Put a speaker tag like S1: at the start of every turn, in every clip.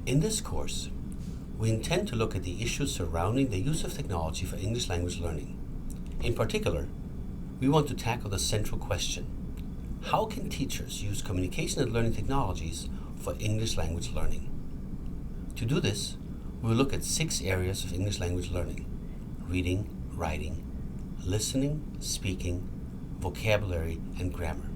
S1: In this course, we intend to look at the issues surrounding the use of technology for English language learning. In particular, we want to tackle the central question: how can teachers use communication and learning technologies for English language learning? To do this, we will look at 6 areas of English language learning: reading, writing, listening, speaking, vocabulary, and grammar.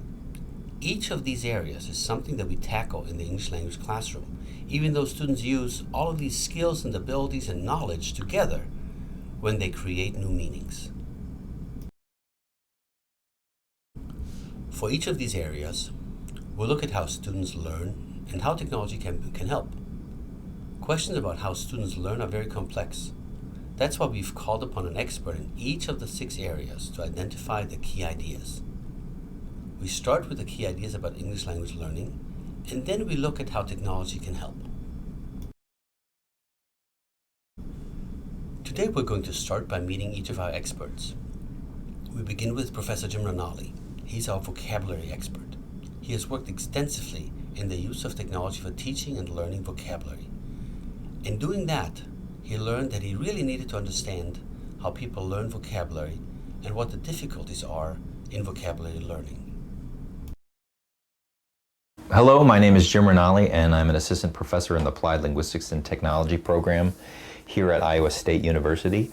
S1: Each of these areas is something that we tackle in the English language classroom, even though students use all of these skills and abilities and knowledge together when they create new meanings. For each of these areas, we'll look at how students learn and how technology can help. Questions about how students learn are very complex. That's why we've called upon an expert in each of the 6 areas to identify the key ideas. We start with the key ideas about English language learning, and then we look at how technology can help. Today we're going to start by meeting each of our experts. We begin with Professor Jim Ranalli. He's our vocabulary expert. He has worked extensively in the use of technology for teaching and learning vocabulary. In doing that, he learned that he really needed to understand how people learn vocabulary and what the difficulties are in vocabulary learning.
S2: Hello, my name is Jim Ranalli, and I'm an assistant professor in the Applied Linguistics and Technology program here at Iowa State University.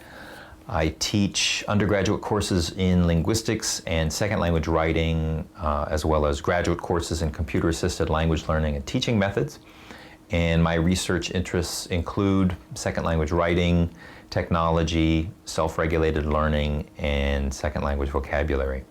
S2: I teach undergraduate courses in linguistics and second language writing, as well as graduate courses in computer-assisted language learning and teaching methods. And my research interests include second language writing, technology, self-regulated learning, and second language vocabulary.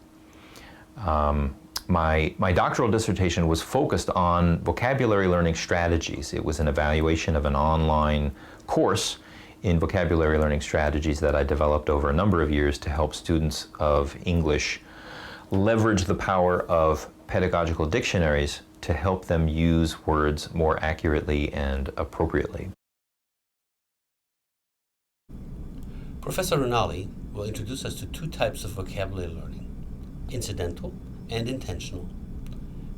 S2: My doctoral dissertation was focused on vocabulary learning strategies. It was an evaluation of an online course in vocabulary learning strategies that I developed over a number of years to help students of English leverage the power of pedagogical dictionaries to help them use words more accurately and appropriately.
S1: Professor Ranalli will introduce us to 2 types of vocabulary learning: incidental and intentional.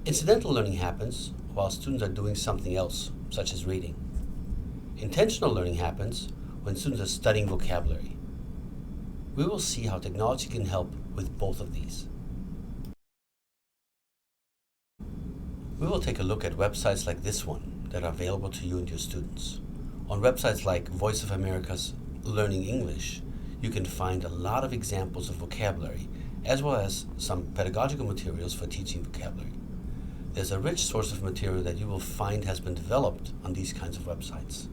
S1: Incidental learning happens while students are doing something else, such as reading. Intentional learning happens when students are studying vocabulary. We will see how technology can help with both of these. We will take a look at websites like this one that are available to you and your students. On websites like Voice of America's Learning English, you can find a lot of examples of vocabulary, as well as some pedagogical materials for teaching vocabulary. There's a rich source of material that you will find has been developed on these kinds of websites.